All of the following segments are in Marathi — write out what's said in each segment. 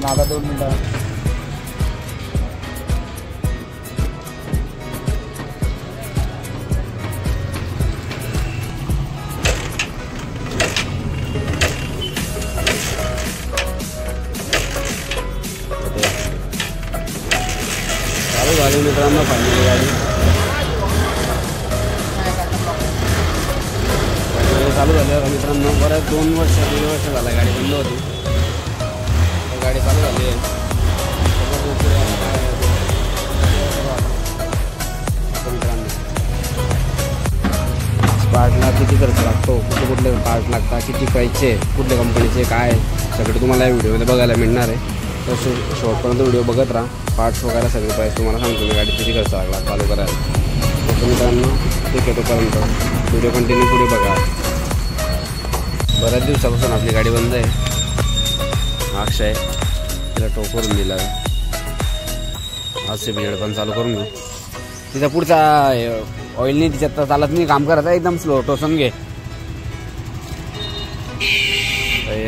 दादा 2 मिनिटं. चालू झाली मित्रांनो फायनली गाडी. चालू झाली आता मित्रांनो. बरं 2 वर्ष 3 वर्ष झाला गाडी बंद होती. गाडी चालू झाली आहे मित्रांनो. स्पार्टला किती खर्च लागतो, कुठले पार्ट लागतात, किती प्राईसचे, कुठल्या कंपनीचे, काय सगळं तुम्हाला या व्हिडिओमध्ये बघायला मिळणार आहे. तर शेवटपर्यंत व्हिडिओ बघत राहा. पार्ट्स वगैरे सगळे प्राईस तुम्हाला सांगतो मी गाडी किती खर्च लागला चालू करायला. तर मित्रांनो ठीक आहे, तोपर्यंत व्हिडिओ कंटिन्यू पुढे बघा. बऱ्याच दिवसापासून आपली गाडी बंद आहे. अक्षय तिला टोक करून दिला. आज बिजड पण चालू करून घेऊ. तिचा पुढचा ऑइल नाही तिच्यात तर चालत नाही. काम करायचं एकदम स्लो. टोचून घे.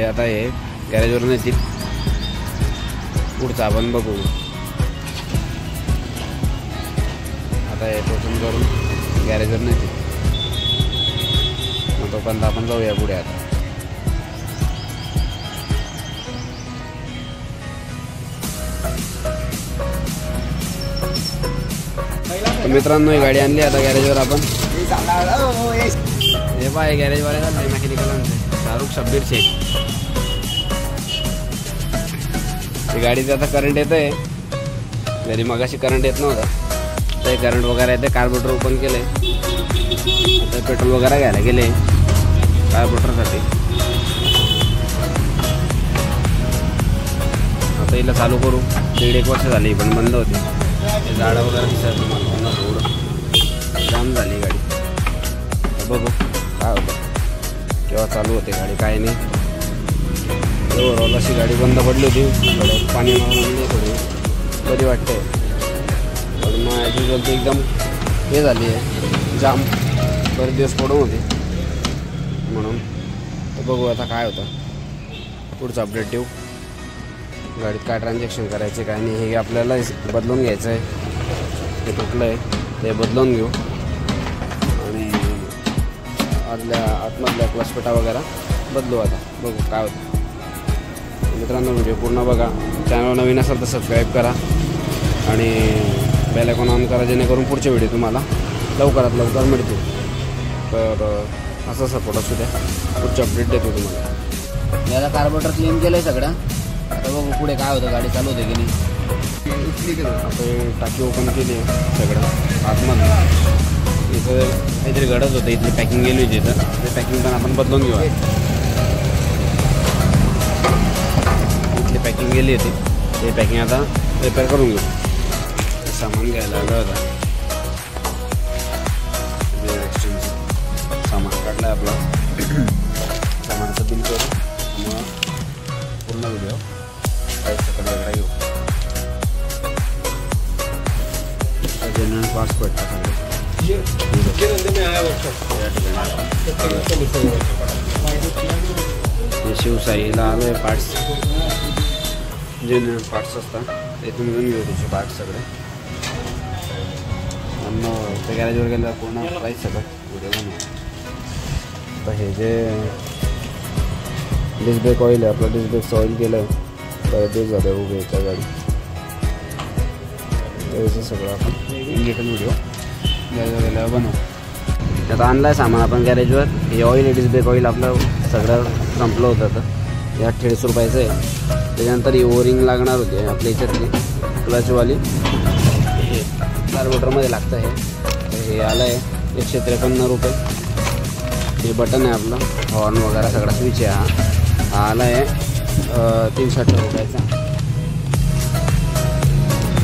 आता हे गॅरेजवरून येतील. पुढचा आपण बघू. आता हे टोचून करून गॅरेजवर येतील. मग तोपर्यंत आपण जाऊया पुढे. आता मित्रांनो ही गाडी आणली आता गॅरेजवर आपण. हे पाय गॅरेजवाले झाले मेकॅनिकलांचे. शाहरुख शब्बीर शेख. ही गाडीचं आता करंट येत आहे. घरी मगाशी करंट येत नव्हता. ते करंट वगैरे येते. कार्बोरेटर ओपन केले. आता पेट्रोल वगैरे घ्यायला गेले कार्बोरेटरसाठी. आता हिला चालू करू. 1.5 वर्ष झाली पण बंद होती. झाडं वगैरे दिसत तुम्हाला थोडं जाम झाली गाडी. बघू काय होतं, केव्हा चालू होते गाडी काय नाही. ओव्हरऑल अशी गाडी बंद पडली होती. थोडं पाणी मारून थोडी बरी वाटते. पण मग ॲज युजल ती एकदम हे झाली आहे जाम. बरेच दिवस पडून होते म्हणून. तर बघू आता काय होतं. पुढचं अपडेट देऊ. गाडीत काय ट्रान्झॅक्शन करायचे काय नाही हे आपल्याला बदलून घ्यायचं आहे. ते तुटलं आहे ते बदलून घेऊ. आणि आतमधल्या क्लचपेटा वगैरे बदलू. आता बघू काय होतं. मित्रांनो व्हिडिओ पूर्ण बघा. चॅनल नवीन असेल तर सबस्क्राईब करा आणि बेल आयकॉन ऑन करा जेणेकरून पुढचे व्हिडिओ तुम्हाला लवकरात लवकर मिळतील. तर असं सपोर्ट असू द्या. पुढचे अपडेट देतो तुम्हाला. याला कार्बोरेटर क्लीन केलं आहे सगळं. आता बघू पुढे काय होतं. गाडी चालू होते की नाही. आता टाकी ओपन केली आहे सगळं आतमध्ये. इथं काहीतरी घडत होतं. इथली पॅकिंग गेली होती. इथं ते पॅकिंग पण आपण बदलून घेऊ. इथली पॅकिंग गेली होती ते पॅकिंग आता रिपेअर करून घेऊ. सामान घ्यायला आलं होतं. एक्सचेंजचं सामान काढलं आहे आपलं. सामानाचं बिल करू. मग पूर्ण व्हिडिओ सकाळी वेगळा घेऊ. जेन्युइन पार्ट्स भेटतात सगळे. शिवसाईला आले पार्ट्स. जेन्युइन पार्ट्स असतात इथून घेऊन घेऊ त्याचे पार्ट्स सगळे. आणि त्या गॅरेजवर गेल्यावर पूर्ण प्राईस सगळं व्हिडिओ बनवू. तर हे जे डिस्क ब्रेक ऑइल आहे आपलं. डिस्क ब्रेकचं ऑइल केलं आहे तर ते झालं उभे त्या गाडी. त्याचं सगळं आपण इंडिकेटर व्हिडिओ गॅरेजवर गेल्यावर बनवू. आता आणलं आहे सामान आपण गॅरेजवर. हे ऑइल आहे डिस्क ब्रेक ऑइल आपलं सगळं संपलं होतं. तर हे 48 रुपयाचं आहे. त्याच्यानंतर ही ओरिंग लागणार होती आपल्या याच्यातली क्लचवाली. हे कार्बोरेटरमध्ये लागतं हे. तर हे आलं आहे 153 रुपये. हे बटन आहे आपलं. हॉर्न वगैरे सगळा स्विच आहे. हा आला आहे 318 रुपयाचा.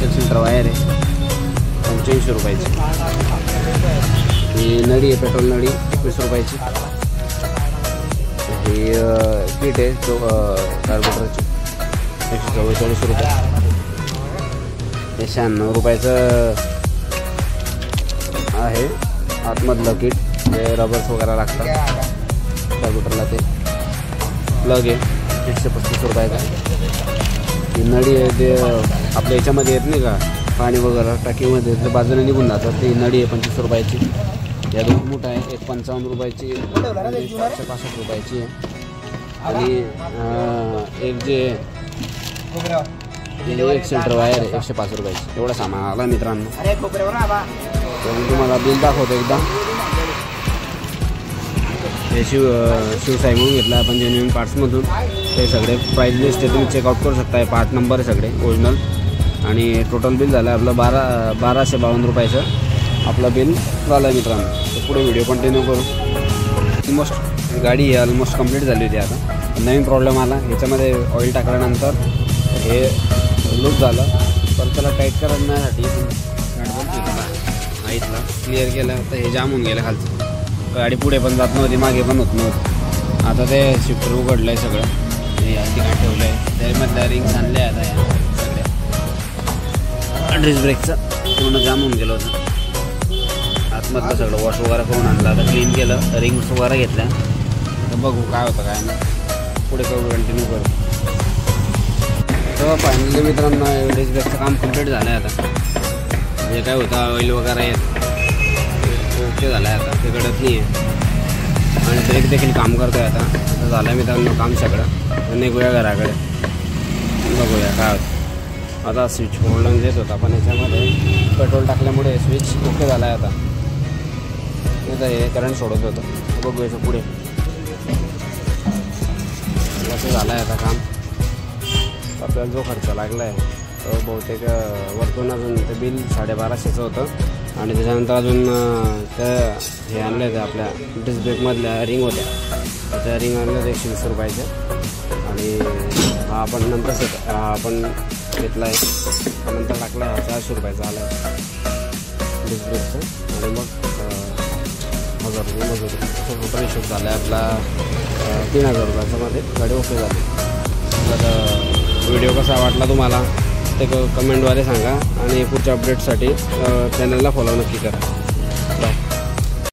1 मीटर वायर आहे 85 रुपयाची. ही नळी आहे पेट्रोल नळी 21 रुपयाची. ही किट आहे कार्बोरेटरची 144 रुपये. 96 रुपयाचं आहे आतमधलं किट. ते रबर्स वगैरे लागतात कार्बोरेटरला. ते प्लग आहे 135 रुपयाचा. ही नळी आहे ते आपल्या याच्यामध्ये येत नाही का पाणी वगैरे टाकीमध्ये तर बाजूने निघून जातात. ती नळी आहे 25 रुपयाची. या 2 मूठ आहे, एक 55 रुपयाची, 65 रुपयाची आहे. आणि एक जे एक सेंटर वायर आहे 105 रुपयाची. एवढं सामान आला मित्रांनो. तर मी तुम्हाला बिल दाखवतो एकदा. हे शिवसाई म्हणून घेतला आपण जेन्युइन पार्ट्समधून. ते सगळे प्राईस लिस्ट आहे, तुम्ही चेकआउट करू शकता. पार्ट नंबर आहे सगळे ओरिजिनल. आणि टोटल बिल झालं आहे आपलं 1252 रुपयाचं आपलं बिल झालं आहे मित्रांनो. तर पुढे व्हिडिओ कंटिन्यू करू. ऑलमोस्ट गाडी ऑलमोस्ट कंप्लीट झाली होती. आता नवीन प्रॉब्लेम आला ह्याच्यामध्ये. ऑइल टाकल्यानंतर हे लूज झालं, पण त्याला टाईट करण्यासाठी आईतला क्लिअर केलं तर हे जाम होऊन गेलं खालचं. गाडी पुढे पण जात नव्हती, मागे पण होत नव्हती. आता ते शिफ्टर उघडलं आहे सगळं. हे ठिकाणी ठेवलं आहे. त्यामधल्या रिंग्स आणल्या आता या सगळ्या. डिस्क ब्रेकचं पूर्ण जाम होऊन गेलं होतं. आतमधलं सगळं वॉश वगैरे करून आणलं. आता क्लीन केलं, रिंग्स वगैरे घेतल्या. तर बघू काय होतं काय नाही. पुढे करू, कंटिन्यू करू. तर फायनली मित्रांनो डिस्क ब्रेकचं काम कंप्लीट झालं आहे. आता जे काय होतं ऑइल वगैरे ओके झालं आहे. आता ते कडत नाही आहे. आणि ब्रेक देखील काम करतो आहे. आता झालं आहे मित्रांनो काम सगळं. निघूया घराकडे, बघूया काय होतं. आता स्विच होल्डून देत होता, पण याच्यामध्ये पेट्रोल टाकल्यामुळे स्विच ओके झाला आहे. आता हे करंट सोडत होतं. बघू याचं पुढे असं झालं आहे आता काम. आपल्याला जो खर्च लागला आहे तो बहुतेक वरतून अजून ते बिल 1250चं होतं. आणि त्याच्यानंतर अजून हे आणले होते आपल्या डिस्क ब्रेकमधल्या रिंग होत्या. त्या रिंग आणल्या होत्या 120 रुपयाच्या. आणि हा आपण नंतर आपण घेतला आहे, नंतर टाकला आहे 400 रुपयाचा आला आहे डिस्क ब्रेकचं. आणि मग 1000 रुपये मजूर असं टोटल हिशोब झाला आहे आपला 3000 रुपयाच्यामध्ये गाडी ओके झाली. तर व्हिडिओ कसा वाटला तुम्हाला ते कमेंटद्वारे सांगा. आणि पुढच्या अपडेटसाठी चॅनलला फॉलो नक्की करा.